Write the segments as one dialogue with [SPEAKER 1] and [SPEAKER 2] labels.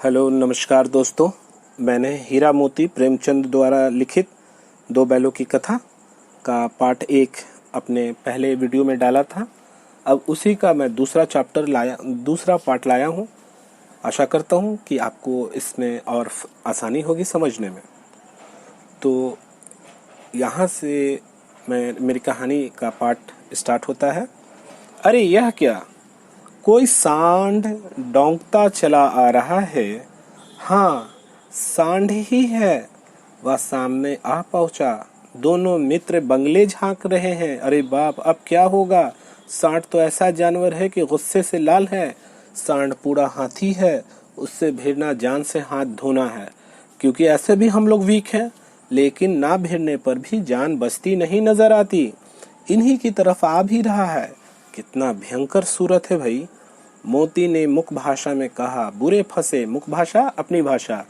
[SPEAKER 1] Hello नमस्कार दोस्तों। मैंने हीरा मोती प्रेमचंद द्वारा लिखित दो बैलों की कथा का पार्ट 1 अपने पहले वीडियो में डाला था। अब उसी का मैं दूसरा पार्ट लाया हूँ। आशा करता हूँ कि आपको इसमें और आसानी होगी समझने में। तो यहाँ से मेरी कहानी का पार्ट स्टार्ट होता है। अरे यह क्या, कोई सांड डोंकता चला आ रहा है। हाँ, सांड ही है। वह सामने आ पहुंचा। दोनों मित्र बंगले झांक रहे हैं। अरे बाप, अब क्या होगा? सांड तो ऐसा जानवर है कि गुस्से से लाल है। सांड पूरा हाथी है। उससे भिड़ना जान से हाथ धोना है। क्योंकि ऐसे भी हम लोग वीक हैं, लेकिन ना भिड़ने पर भी जान बचती नहीं नजर आती। इन्हीं की तरफ आ भी रहा है। कितना भयंकर सूरत है भाई। मोती ने मुख भाषा में कहा। बुरे फंसे। मुख भाषा अपनी भाषा,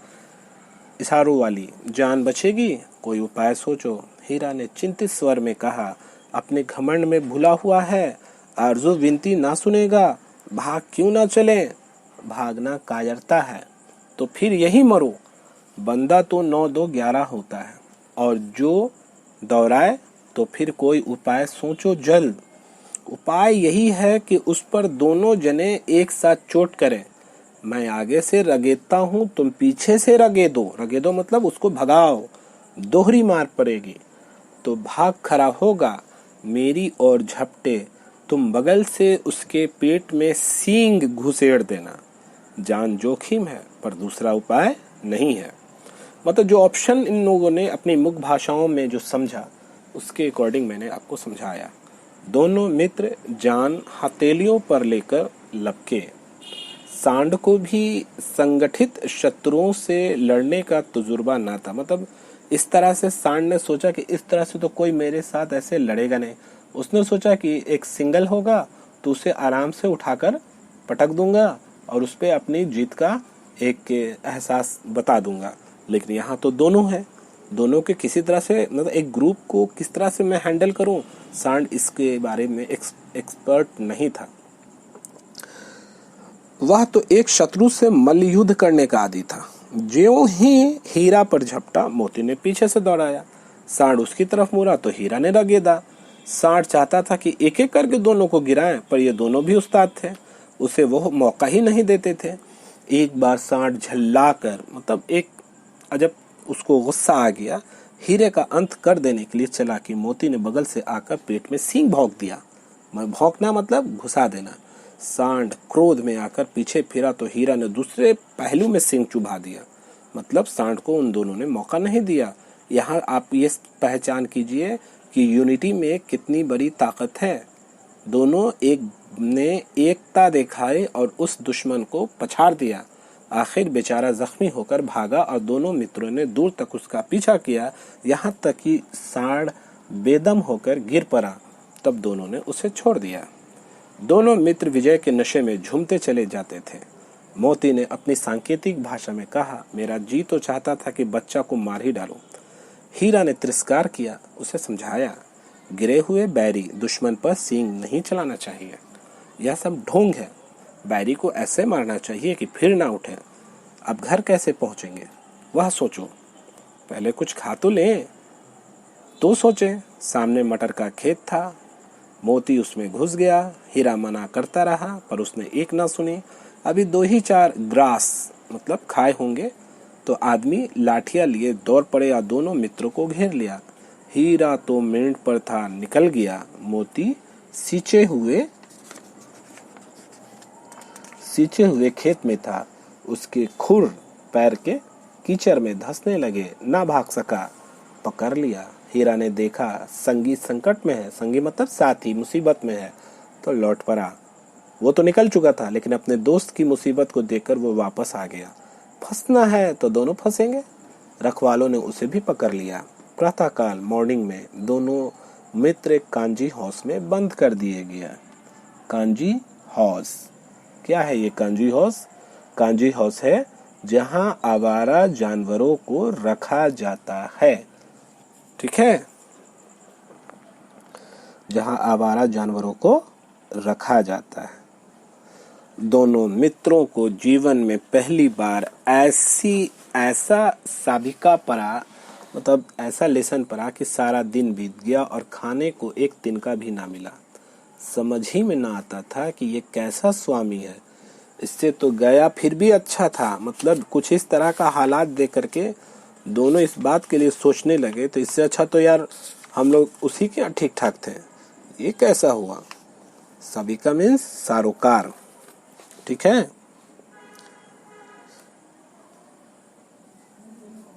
[SPEAKER 1] इशारों वाली। जान बचेगी? कोई उपाय सोचो। हीरा ने चिंतित स्वर में कहा। अपने घमंड में भूला हुआ है। आरजू विनती ना सुनेगा। भाग क्यों ना चले? भागना कायरता है तो फिर यही मरो। बंदा तो 9 2 11 होता है, और जो दौड़ाए तो फिर कोई उपाय सोचो जल्द। उपाय यही है कि उस पर दोनों जने एक साथ चोट करें। मैं आगे से रगेदता हूँ, तुम पीछे से रगेदो। रगेदो मतलब उसको भगाओ। दोहरी मार पड़ेगी तो भाग खड़ा होगा। मेरी और झपटे। तुम बगल से उसके पेट में सींग घुसेड़ देना। जान जोखिम है, पर दूसरा उपाय नहीं है। मतलब जो ऑप्शन इन लोगों ने अपनी मुख भाषाओं में जो समझा, उसके अकॉर्डिंग मैंने आपको समझाया। दोनों मित्र जान हथेलियों पर लेकर लपके। सांड को भी संगठित शत्रुओं से लड़ने का तजुर्बा ना था। मतलब इस तरह से सांड ने सोचा कि इस तरह से तो कोई मेरे साथ ऐसे लड़ेगा नहीं। उसने सोचा कि एक सिंगल होगा तो उसे आराम से उठाकर पटक दूंगा और उस पे अपनी जीत का एक एहसास बता दूंगा। लेकिन यहाँ तो दोनों हैं। दोनों के किसी तरह से, मतलब एक ग्रुप को किस तरह से मैं हैंडल करूं, सांड इसके बारे में एक्सपर्ट नहीं था। वह तो एक शत्रु से मल्ल युद्ध करने का आदी था। ज्यों ही हीरा पर झपटा, मोती ने पीछे से दौड़ाया। सांड उसकी तरफ मुड़ा तो हीरा ने रगेदा। सांड चाहता था कि एक एक करके दोनों को गिराएं, पर ये दोनों भी उस्ताद थे। उसे वो मौका ही नहीं देते थे। एक बार सांड झल्लाकर, मतलब एक अजब उसको गुस्सा आ गया। हीरे का अंत कर देने के लिए चला कि मोती ने बगल से आकर पेट में सींग भोंक दिया। भौंकना मतलब घुसा देना। सांड क्रोध में आकर पीछे फिरा तो हीरा ने दूसरे पहलू में सींग चुभा दिया। मतलब सांड को उन दोनों ने मौका नहीं दिया। यहाँ आप ये पहचान कीजिए कि यूनिटी में कितनी बड़ी ताकत है। दोनों एक ने एकता दिखाई और उस दुश्मन को पछाड़ दिया। आखिर बेचारा जख्मी होकर भागा और दोनों मित्रों ने दूर तक उसका पीछा किया, यहाँ तक कि सांड बेदम होकर गिर पड़ा। तब दोनों ने उसे छोड़ दिया। दोनों मित्र विजय के नशे में झूमते चले जाते थे। मोती ने अपनी सांकेतिक भाषा में कहा, मेरा जी तो चाहता था कि बच्चा को मार ही डालूं। हीरा ने तिरस्कार किया। उसे समझाया, गिरे हुए बैरी दुश्मन पर सींग नहीं चलाना चाहिए। यह सब ढोंग है। बैरी को ऐसे मारना चाहिए कि फिर ना उठे। अब घर कैसे पहुंचेंगे वह सोचो। पहले कुछ खा तो लें। तो सोचे। सामने मटर का खेत था। मोती उसमें घुस गया। हीरा मना करता रहा, पर उसने एक ना सुनी। अभी 2 ही 4 ग्रास मतलब खाए होंगे तो आदमी लाठियां लिए दौड़ पड़े और दोनों मित्रों को घेर लिया। हीरा तो मिनट पर था निकल गया। मोती सींचे हुए खेत में था। उसके खुर पैर के कीचड़ में धंसने लगे। ना भाग सका। पकड़ लिया। हीरा ने देखा संगी संकट में है। संगी मतलब साथी मुसीबत में है, तो लौट पड़ा। वो तो निकल चुका था, लेकिन अपने दोस्त की मुसीबत को देखकर वो वापस आ गया। फंसना है तो दोनों फंसेंगे। रखवालों ने उसे भी पकड़ लिया। प्रातःकाल मॉर्निंग में दोनों मित्र एक कांजी हाउस में बंद कर दिए गया। कांजी हाउस क्या है? ये कांजी हाउस, कांजी हाउस है जहां आवारा जानवरों को रखा जाता है। ठीक है, जहां आवारा जानवरों को रखा जाता है। दोनों मित्रों को जीवन में पहली बार ऐसा साबिका पड़ा, मतलब ऐसा लेसन पड़ा कि सारा दिन बीत गया और खाने को एक दिन का भी ना मिला। समझ ही में ना आता था कि ये कैसा स्वामी है। इससे तो गया फिर भी अच्छा था, मतलब कुछ इस तरह का हालात देख करके दोनों इस बात के लिए सोचने लगे, तो इससे अच्छा तो यार हम लोग उसी के यहाँ ठीक ठाक थे। ये कैसा हुआ? साबिका मीन्स सारोकार, ठीक है।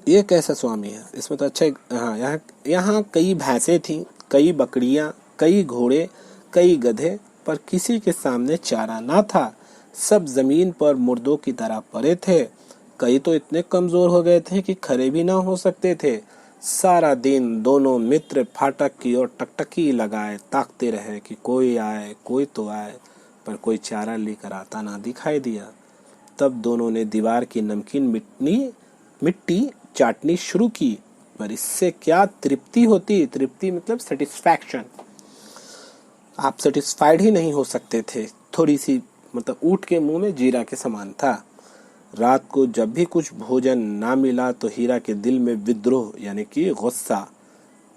[SPEAKER 1] ये कैसा स्वामी है? इसमें तो अच्छा, हाँ, यहाँ कई भैंसें थीं, कई बकरियां, कई घोड़े, कई गधे, पर किसी के सामने चारा ना था। सब जमीन पर मुर्दों की तरह पड़े थे। कई तो इतने कमजोर हो गए थे कि खड़े भी ना हो सकते थे। सारा दिन दोनों मित्र फाटक की ओर टकटकी लगाए ताकते रहे कि कोई आए, कोई तो आए, पर कोई चारा लेकर आता ना दिखाई दिया। तब दोनों ने दीवार की नमकीन मिट्टी चाटनी शुरू की, पर इससे क्या तृप्ति होती? तृप्ति मतलब सेटिस्फैक्शन। आप सेटिस्फाइड ही नहीं हो सकते थे। थोड़ी सी मतलब ऊँट के मुंह में जीरा के समान था। रात को जब भी कुछ भोजन ना मिला तो हीरा के दिल में विद्रोह यानी कि गुस्सा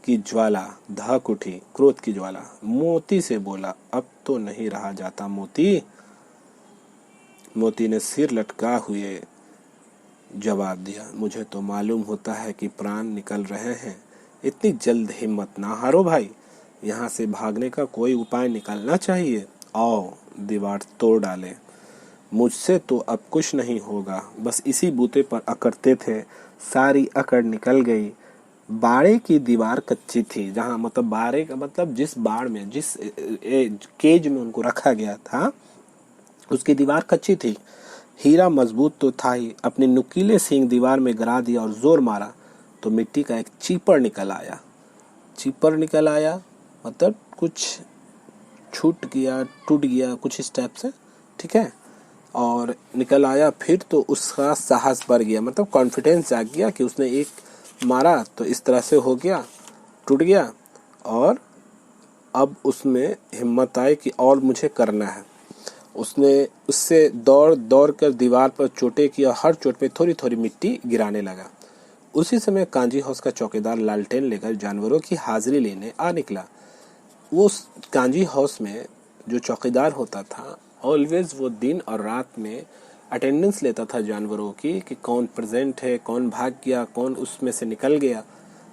[SPEAKER 1] की ज्वाला धक उठी, क्रोध की ज्वाला। मोती से बोला, अब तो नहीं रहा जाता मोती। मोती ने सिर लटका हुए जवाब दिया, मुझे तो मालूम होता है कि प्राण निकल रहे हैं। इतनी जल्द हिम्मत ना हारो भाई, यहाँ से भागने का कोई उपाय निकालना चाहिए। आओ दीवार तोड़ डाले। मुझसे तो अब कुछ नहीं होगा। बस इसी बूते पर अकड़ते थे, सारी अकड़ निकल गई। बाड़े की दीवार कच्ची थी, जहाँ मतलब बाड़े का मतलब जिस बाड़ में, जिस केज में उनको रखा गया था, उसकी दीवार कच्ची थी। हीरा मजबूत तो था ही, अपने नुकीले सींग दीवार में गिरा दिया और जोर मारा तो मिट्टी का एक चीपर निकल आया। चीपर निकल आया मतलब कुछ छूट गया, टूट गया, कुछ इस टाइप से, ठीक है। और निकल आया, फिर तो उसका साहस बढ़ गया, मतलब कॉन्फिडेंस जाग गया कि उसने एक मारा तो इस तरह से हो गया, टूट गया, और अब उसमें हिम्मत आई कि और मुझे करना है। उसने उससे दौड़ दौड़ कर दीवार पर चोटें की और हर चोट पे थोड़ी थोड़ी मिट्टी गिराने लगा। उसी समय कांजी हाउस का चौकीदार लालटेन लेकर जानवरों की हाजिरी लेने आ निकला। वो कांजी हाउस में जो चौकीदार होता था, ऑलवेज वो दिन और रात में अटेंडेंस लेता था जानवरों की कि कौन प्रेजेंट है, कौन भाग गया, कौन उसमें से निकल गया,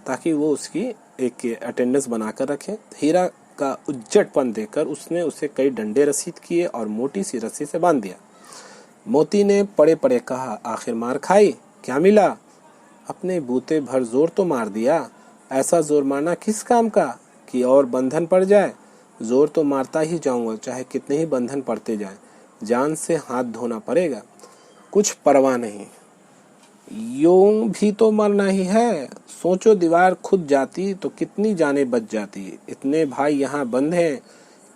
[SPEAKER 1] ताकि वो उसकी एक अटेंडेंस बनाकर रखे। हीरा का उज्जटपन देखकर उसने उसे कई डंडे रसीद किए और मोटी सी रस्सी से बांध दिया। मोती ने पड़े पड़े कहा, आखिर मार खाई, क्या मिला? अपने बूते भर जोर तो मार दिया। ऐसा जोर मारना किस काम का कि और बंधन पड़ जाए? जोर तो मारता ही जाऊंगा, चाहे कितने ही बंधन पड़ते जाएं। जान से हाथ धोना पड़ेगा, कुछ परवाह नहीं। यूं भी तो मरना ही है। सोचो दीवार खुद जाती तो कितनी जानें बच जाती। इतने भाई यहाँ बंद हैं,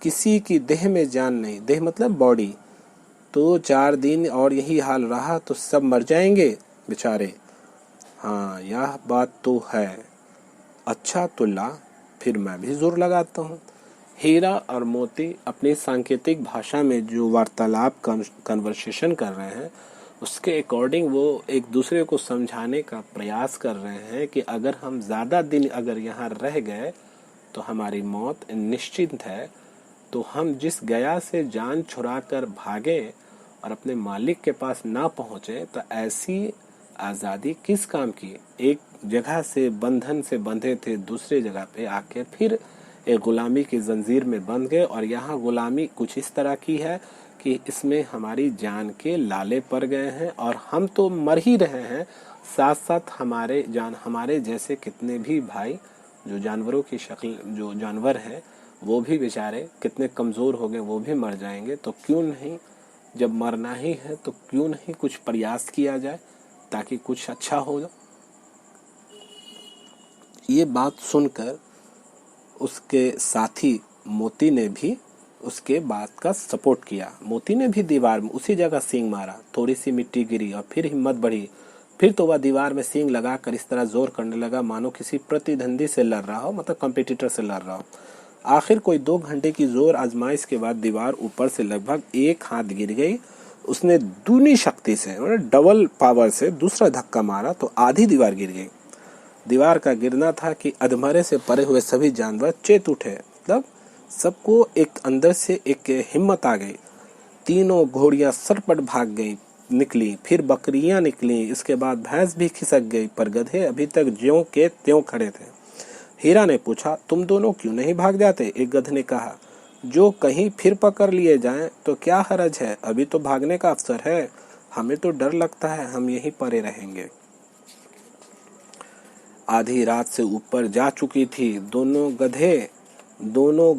[SPEAKER 1] किसी की देह में जान नहीं, देह मतलब बॉडी। तो 4 दिन और यही हाल रहा तो सब मर जाएंगे बेचारे। हाँ यह बात तो है। अच्छा तो ला, फिर मैं भी जोर लगाता हूँ। हीरा और मोती अपनी सांकेतिक भाषा में जो वार्तालाप कन्वर्सेशन कर रहे हैं, उसके अकॉर्डिंग वो एक दूसरे को समझाने का प्रयास कर रहे हैं कि अगर हम ज़्यादा दिन अगर यहाँ रह गए तो हमारी मौत निश्चित है। तो हम जिस गया से जान छुड़ा कर भागे और अपने मालिक के पास ना पहुँचे, तो ऐसी आज़ादी किस काम की? एक जगह से बंधन से बंधे थे, दूसरे जगह पे आके फिर एक गुलामी की जंजीर में बंध गए। और यहाँ गुलामी कुछ इस तरह की है कि इसमें हमारी जान के लाले पड़ गए हैं और हम तो मर ही रहे हैं, साथ साथ हमारे जैसे कितने भी भाई जो जानवरों की शक्ल, जो जानवर हैं, वो भी बेचारे कितने कमज़ोर हो गए, वो भी मर जाएंगे। तो क्यों नहीं, जब मरना ही है तो क्यों नहीं कुछ प्रयास किया जाए ताकि कुछ अच्छा हो। ये बात सुनकर उसके साथी मोती ने भी उसके बात का सपोर्ट किया। मोती ने भी दीवार में उसी जगह सींग मारा, थोड़ी सी मिट्टी गिरी और फिर हिम्मत बढ़ी। फिर तो वह दीवार में सींग लगाकर इस तरह जोर करने लगा मानो किसी प्रतिद्वंदी से लड़ रहा हो, मतलब कॉम्पिटिटर से लड़ रहा हो। आखिर कोई 2 घंटे की जोर आजमाइश के बाद दीवार ऊपर से लगभग 1 हाथ गिर गई। उसने दूनी शक्ति से मतलब डबल पावर से दूसरा धक्का मारा तो आधी दीवार गिर गई। दीवार का गिरना था कि अधमरे से परे हुए सभी जानवर चेत उठे। मतलब सबको एक अंदर से एक हिम्मत आ गई। तीनों घोड़ियां सरपट भाग गई निकली, फिर बकरियां निकली, इसके बाद भैंस भी खिसक गई, पर गधे अभी तक ज्यों के त्यों खड़े थे। हीरा ने पूछा, तुम दोनों क्यों नहीं भाग जाते? एक गधे ने कहा, जो कहीं फिर पकड़ लिए जाएं तो क्या हरज है, अभी तो भागने का अवसर है। हमें तो डर लगता है, हम यहीं पड़े रहेंगे। आधी रात से ऊपर जा चुकी थी। दोनों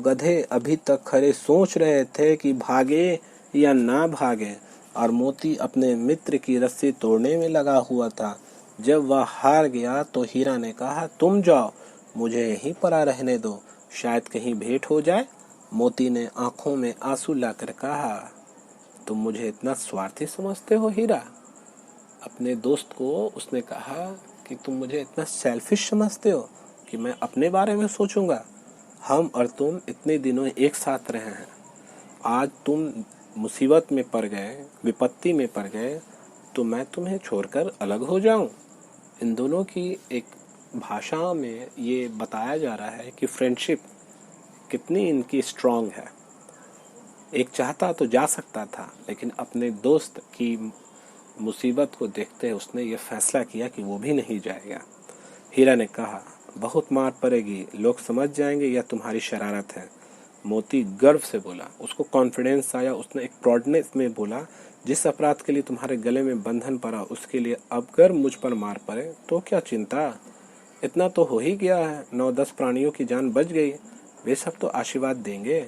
[SPEAKER 1] गधे अभी तक खड़े सोच रहे थे कि भागे या ना भागे, और मोती अपने मित्र की रस्सी तोड़ने में लगा हुआ था। जब वह हार गया तो हीरा ने कहा, तुम जाओ, मुझे यहीं पड़ा रहने दो, शायद कहीं भेंट हो जाए। मोती ने आंखों में आंसू लाकर कहा, तुम मुझे इतना स्वार्थी समझते हो हीरा? अपने दोस्त को उसने कहा कि तुम मुझे इतना सेल्फिश समझते हो कि मैं अपने बारे में सोचूंगा? हम और तुम इतने दिनों एक साथ रहे हैं, आज तुम मुसीबत में पड़ गए, विपत्ति में पड़ गए, तो मैं तुम्हें छोड़कर अलग हो जाऊं? इन दोनों की एक भाषा में ये बताया जा रहा है कि फ्रेंडशिप कितनी इनकी स्ट्रांग है। एक चाहता तो जा सकता था, लेकिन अपने दोस्त की मुसीबत को देखते उसने ये फैसला किया कि वो भी नहीं जाएगा। हीरा ने कहा, बहुत मार पड़ेगी, लोग समझ जाएंगे यह तुम्हारी शरारत है। मोती गर्व से बोला, उसको कॉन्फिडेंस आया। उसने एक प्राउडनेस में बोला, जिस अपराध के लिए तुम्हारे गले में बंधन पड़ा, उसके लिए अब अगर मुझ पर मार पड़े तो क्या चिंता, इतना तो हो ही गया है। 9-10 प्राणियों की जान बच गई, वे सब तो आशीर्वाद देंगे।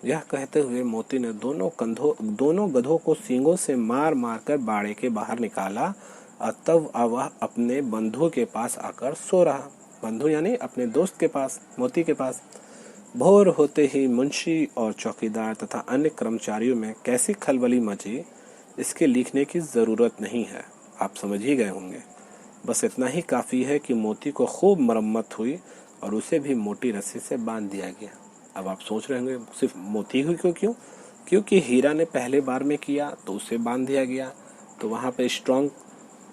[SPEAKER 1] यह कहते हुए मोती ने दोनों गधों को सींगों से मार मार कर बाड़े के बाहर निकाला, और तब वह अपने बंधु के पास आकर सो रहा। बंधु यानी अपने दोस्त के पास, मोती के पास। भोर होते ही मुंशी और चौकीदार तथा अन्य कर्मचारियों में कैसी खलबली मची, इसके लिखने की जरूरत नहीं है, आप समझ ही गए होंगे। बस इतना ही काफी है कि मोती को खूब मरम्मत हुई और उसे भी मोटी रस्सी से बांध दिया गया। अब आप सोच रहे होंगे सिर्फ मोती हुई क्यों? क्योंकि हीरा ने पहले बार में किया तो उसे बांध दिया गया, तो वहां पे स्ट्रॉन्ग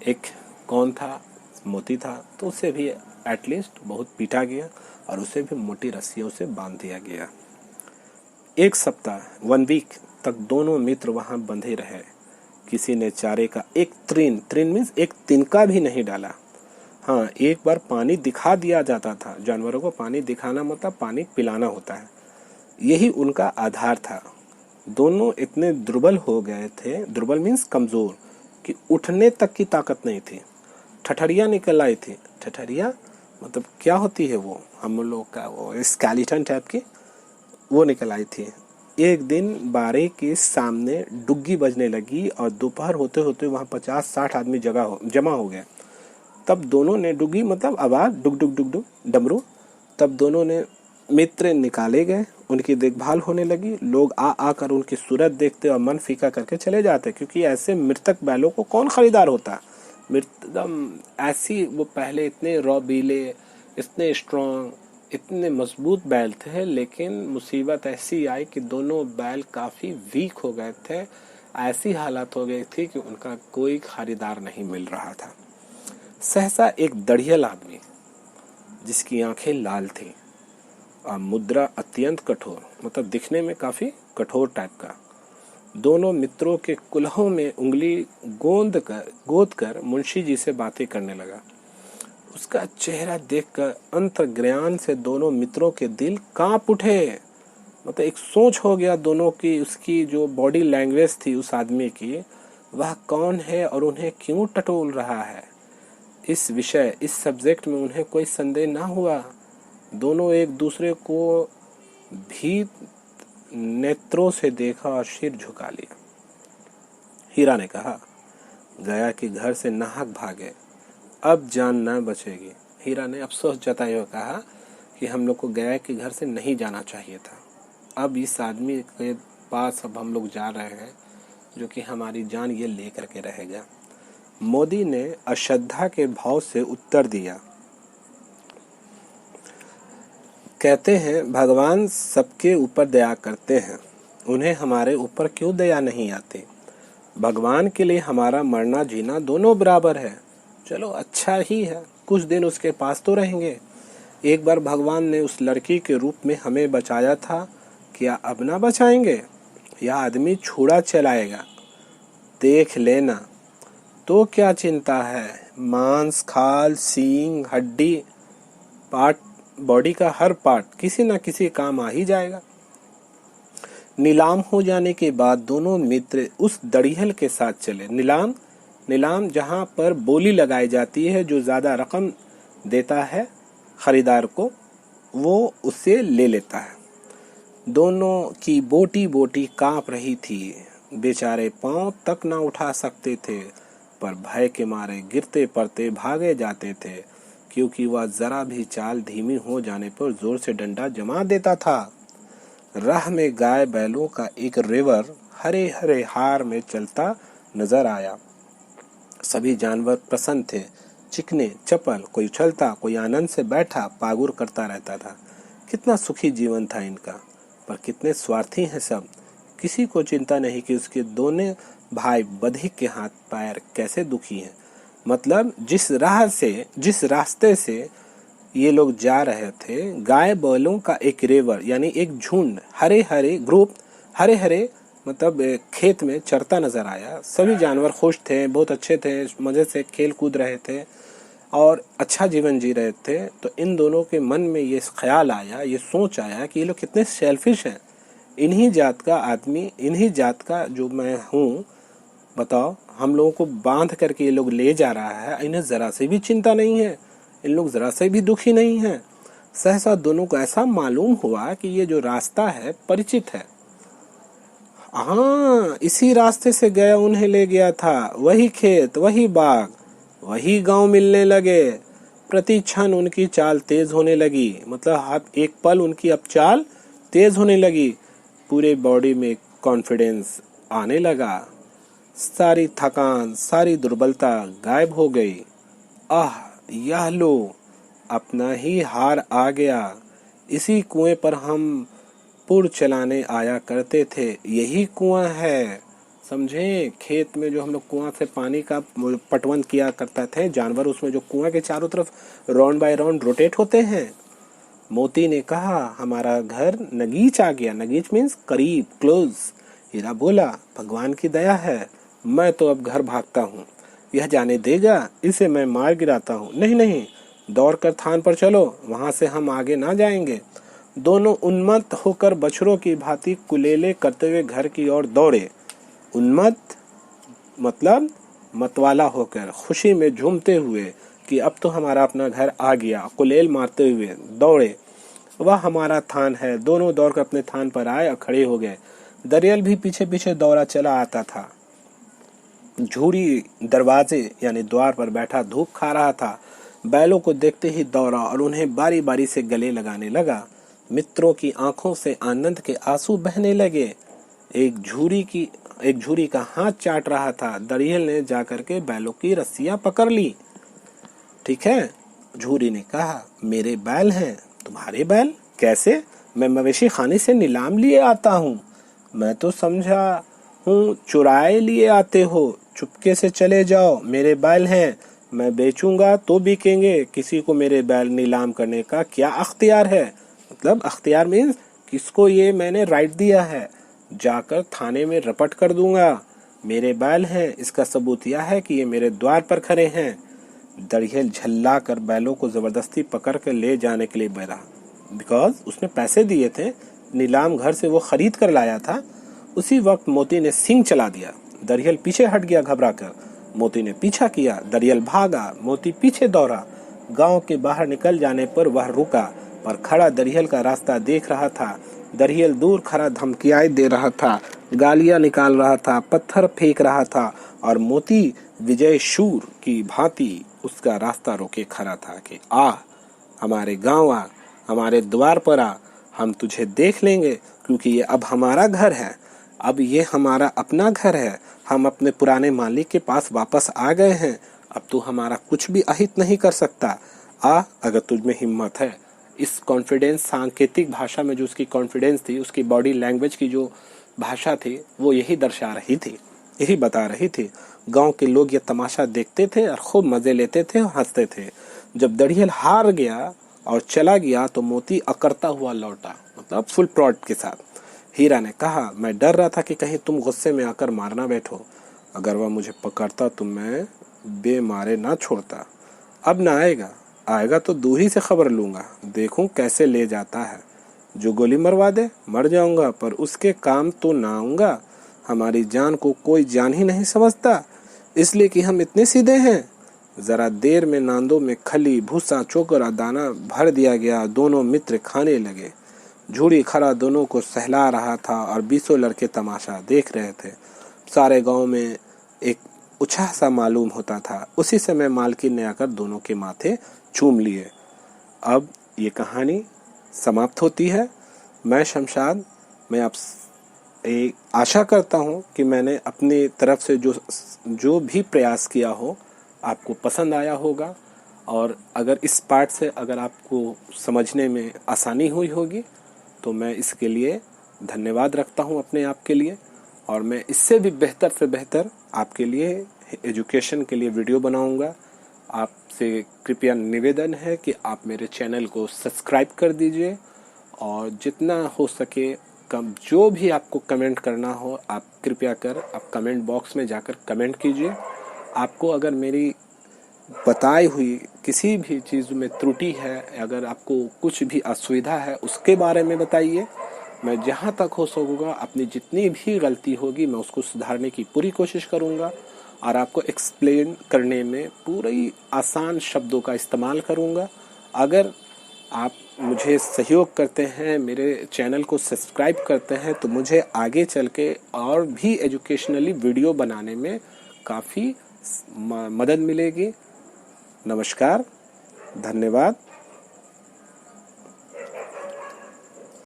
[SPEAKER 1] एक कौन था? मोती था, तो उसे भी एटलीस्ट बहुत पीटा गया और उसे भी मोटी रस्सियों से बांध दिया गया। 1 सप्ताह 1 वीक तक दोनों मित्र वहां बंधे रहे। किसी ने चारे का एक त्रिन मीन्स एक तिनका भी नहीं डाला। हाँ, एक बार पानी दिखा दिया जाता था। जानवरों को पानी दिखाना मतलब पानी पिलाना होता है, यही उनका आधार था। दोनों इतने दुर्बल हो गए थे, दुर्बल मीन्स कमजोर, कि उठने तक की ताकत नहीं थी। ठठरिया निकल आई थी। ठठरिया मतलब क्या होती है? वो हम लोग का वो स्केलेटन टाइप की वो निकल आई थी। एक दिन बारे के सामने डुग्गी बजने लगी और दोपहर होते होते वहां 50-60 आदमी जमा हो गए। तब दोनों ने, डुग्गी मतलब आवाज, डुग डुग डुग डुग डमरू, तब दोनों ने मित्र निकाले गए, उनकी देखभाल होने लगी। लोग आकर उनकी सूरत देखते और मन फीका करके चले जाते, क्योंकि ऐसे मृतक बैलों को कौन खरीदार होता? मृतकम ऐसी, वो पहले इतने रौबीले, इतने स्ट्रांग, इतने मजबूत बैल थे, लेकिन मुसीबत ऐसी आई कि दोनों बैल काफी वीक हो गए थे। ऐसी हालत हो गई थी कि उनका कोई खरीदार नहीं मिल रहा था। सहसा एक दढ़ियल आदमी, जिसकी आंखें लाल थी और मुद्रा अत्यंत कठोर, मतलब दिखने में काफी कठोर टाइप का, दोनों मित्रों के कुल्हों में उंगली गोद कर मुंशी जी से बातें करने लगा। उसका चेहरा देखकर अंतर्ज्ञान से दोनों मित्रों के दिल कांप उठे। मतलब एक सोच हो गया दोनों की, उसकी जो बॉडी लैंग्वेज थी उस आदमी की, वह कौन है और उन्हें क्यों टटोल रहा है। इस विषय, इस सब्जेक्ट में उन्हें कोई संदेह ना हुआ। दोनों एक दूसरे को भी नेत्रों से देखा और सिर झुका लिया। हीरा ने कहा, गया कि घर से नाहक भागे, अब जान न बचेगी। हीरा ने अफसोस जताए हुए कहा कि हम लोग को गया के घर से नहीं जाना चाहिए था। अब इस आदमी के पास अब हम लोग जा रहे हैं, जो कि हमारी जान ये ले करके रहेगा। मोदी ने अश्रद्धा के भाव से उत्तर दिया, कहते हैं भगवान सबके ऊपर दया करते हैं, उन्हें हमारे ऊपर क्यों दया नहीं आती। भगवान के लिए हमारा मरना जीना दोनों बराबर है। चलो अच्छा ही है, कुछ दिन उसके पास तो रहेंगे। एक बार भगवान ने उस लड़की के रूप में हमें बचाया था, क्या अब ना बचाएंगे। यह आदमी छुड़ा चलाएगा, देख लेना। तो क्या चिंता है, मांस खाल सींग हड्डी पार्ट, बॉडी का हर पार्ट किसी न किसी काम आ ही जाएगा। नीलाम हो जाने के बाद दोनों मित्र उस दड़िहल के साथ चले। नीलाम जहां पर बोली लगाई जाती है, जो ज्यादा रकम देता है खरीदार को, वो उससे ले लेता है। दोनों की बोटी बोटी कांप रही थी। बेचारे पांव तक न उठा सकते थे, पर भय के मारे गिरते पड़ते भागे जाते थे, क्योंकि वह जरा भी चाल धीमी हो जाने पर जोर से डंडा जमा देता था। राह में गाय बैलों का एक रेवर हरे हरे हार में चलता नजर आया। सभी जानवर प्रसन्न थे, चिकने चपल, कोई उछलता, कोई आनंद से बैठा पागुर करता रहता था। कितना सुखी जीवन था इनका, पर कितने स्वार्थी हैं सब। किसी को चिंता नहीं कि उसके दोनों भाई बधिक के हाथ पैर कैसे दुखी हैं। मतलब जिस रास्ते से ये लोग जा रहे थे, गाय बैलों का एक रेवर यानी एक झुंड हरे हरे मतलब खेत में चरता नजर आया। सभी जानवर खुश थे, बहुत अच्छे थे, मजे से खेल कूद रहे थे और अच्छा जीवन जी रहे थे। तो इन दोनों के मन में ये ख्याल आया, ये सोच आया कि ये लोग कितने सेल्फिश हैं। इन्हीं जात का आदमी, इन्हीं जात का जो मैं हूँ, बताओ, हम लोगों को बांध करके ये लोग ले जा रहा है, इन्हें जरा से भी चिंता नहीं है, इन लोग जरा से भी दुखी नहीं है। सहसा दोनों को ऐसा मालूम हुआ कि ये जो रास्ता है परिचित है। हाँ, इसी रास्ते से गया उन्हें ले गया था, वही खेत, वही बाग, वही गांव मिलने लगे। प्रति क्षण उनकी चाल तेज होने लगी, मतलब एक पल उनकी अब चाल तेज होने लगी। पूरे बॉडी में कॉन्फिडेंस आने लगा, सारी थकान, सारी दुर्बलता गायब हो गई। आह, यह लो, अपना ही हार आ गया। इसी कुएं पर हम पुर चलाने आया करते थे, यही कुआं है। समझे, खेत में जो हम लोग कुआं से पानी का पटवन किया करता थे, जानवर उसमें जो कुआं के चारों तरफ राउंड बाय राउंड रोटेट होते हैं। मोती ने कहा, हमारा घर नगीच आ गया। नगीच मीन्स करीब, क्लोज। हीरा बोला, भगवान की दया है, मैं तो अब घर भागता हूँ। यह जाने देगा, इसे मैं मार गिराता हूँ। नहीं, दौड़कर थान पर चलो, वहां से हम आगे ना जाएंगे। दोनों उन्मत्त होकर बछड़ों की भांति कुलेले करते हुए घर की ओर दौड़े। उन्मत्त मतलब मतवाला होकर, खुशी में झूमते हुए कि अब तो हमारा अपना घर आ गया। कुलेल मारते हुए दौड़े, वह हमारा थान है। दोनों दौड़कर अपने थान पर आए और खड़े हो गए। दरियल भी पीछे पीछे दौड़ा चला आता था। झूरी दरवाजे यानी द्वार पर बैठा धूप खा रहा था। बैलों को देखते ही दौड़ा और उन्हें बारी बारी से गले लगाने लगा। मित्रों की आंखों से आनंद के आंसू बहने लगे। एक झूरी का हाथ चाट रहा था। दरियल ने जाकर के बैलों की रस्सियां पकड़ ली। ठीक है, झूरी ने कहा, मेरे बैल हैं। तुम्हारे बैल? कैसे? मैं मवेशी खाने से नीलाम लिए आता हूँ। मैं तो समझा हूँ चुराए लिए आते हो। चुपके से चले जाओ, मेरे बैल हैं, मैं बेचूंगा तो बिकेंगे। किसी को मेरे बैल नीलाम करने का क्या अख्तियार है? मतलब अख्तियार मीन्स किसको ये मैंने राइट दिया है? जाकर थाने में रपट कर दूंगा। मेरे बैल हैं, इसका सबूत यह है कि ये मेरे द्वार पर खड़े हैं। दरियल झल्ला कर बैलों को जबरदस्ती पकड़ कर ले जाने के लिए बढ़ा, बिकॉज उसने पैसे दिए थे, नीलाम घर से वो खरीद कर लाया था। उसी वक्त मोती ने सिंग चला दिया। दरियल पीछे हट गया घबरा कर। मोती ने पीछा किया, दरियल भागा, मोती पीछे दौड़ा। गांव के बाहर निकल जाने पर वह रुका, पर खड़ा दरियल का रास्ता देख रहा था। दरियल दूर खड़ा धमकियाई दे रहा था, गालियां निकाल रहा था, पत्थर फेंक रहा था, और मोती विजय शूर की भांति उसका रास्ता रोके खड़ा था कि आ, हमारे गांव आ, हमारे द्वार पर आ, हम तुझे देख लेंगे, क्योंकि ये अब हमारा घर है। अब ये हमारा अपना घर है। हम अपने पुराने मालिक के पास वापस आ गए हैं। अब तू हमारा कुछ भी अहित नहीं कर सकता। आ, अगर तुझ में हिम्मत है। इस कॉन्फिडेंस, सांकेतिक भाषा में जो उसकी कॉन्फिडेंस थी, उसकी बॉडी लैंग्वेज की जो भाषा थी, वो यही दर्शा रही थी, यही बता रही थी। गांव के लोग ये तमाशा देखते थे और खूब मजे लेते थे और हंसते थे। जब दड़ियल हार गया और चला गया तो मोती अकड़ता हुआ लौटा, मतलब फुल प्लॉट के साथ। हीरा ने कहा, मैं डर रहा था कि कहीं तुम गुस्से में आकर मारना बैठो। अगर वह मुझे पकड़ता तो मैं बेमारे ना छोड़ता। अब ना आएगा, आएगा तो दूरी से खबर लूंगा, देखूं कैसे ले जाता है। जो गोली मरवा दे मर जाऊंगा, पर उसके काम तो ना आऊंगा। हमारी जान को कोई जान ही नहीं समझता, इसलिए कि हम इतने सीधे हैं। जरा देर में नांदों में खली, भूसा, चोकर, दाना भर दिया गया। दोनों मित्र खाने लगे। झूड़ी खरा दोनों को सहला रहा था और 20 लड़के तमाशा देख रहे थे। सारे गांव में एक उत्साह सा मालूम होता था। उसी समय मालकिन ने आकर दोनों के माथे चूम लिए। अब ये कहानी समाप्त होती है। मैं शमशाद, मैं आप एक आशा करता हूँ कि मैंने अपनी तरफ से जो भी प्रयास किया हो आपको पसंद आया होगा। और अगर इस पार्ट से अगर आपको समझने में आसानी हुई होगी तो मैं इसके लिए धन्यवाद रखता हूँ अपने आप के लिए। और मैं इससे भी बेहतर से बेहतर आपके लिए एजुकेशन के लिए वीडियो बनाऊंगा। आपसे कृपया निवेदन है कि आप मेरे चैनल को सब्सक्राइब कर दीजिए और जितना हो सके कम जो भी आपको कमेंट करना हो आप कृपया कर आप कमेंट बॉक्स में जाकर कमेंट कीजिए। आपको अगर मेरी बताई हुई किसी भी चीज़ में त्रुटि है, अगर आपको कुछ भी असुविधा है उसके बारे में बताइए। मैं जहाँ तक हो सकूँगा अपनी जितनी भी गलती होगी मैं उसको सुधारने की पूरी कोशिश करूँगा और आपको एक्सप्लेन करने में पूरी आसान शब्दों का इस्तेमाल करूँगा। अगर आप मुझे सहयोग करते हैं, मेरे चैनल को सब्सक्राइब करते हैं, तो मुझे आगे चल के और भी एजुकेशनली वीडियो बनाने में काफ़ी मदद मिलेगी। नमस्कार, धन्यवाद।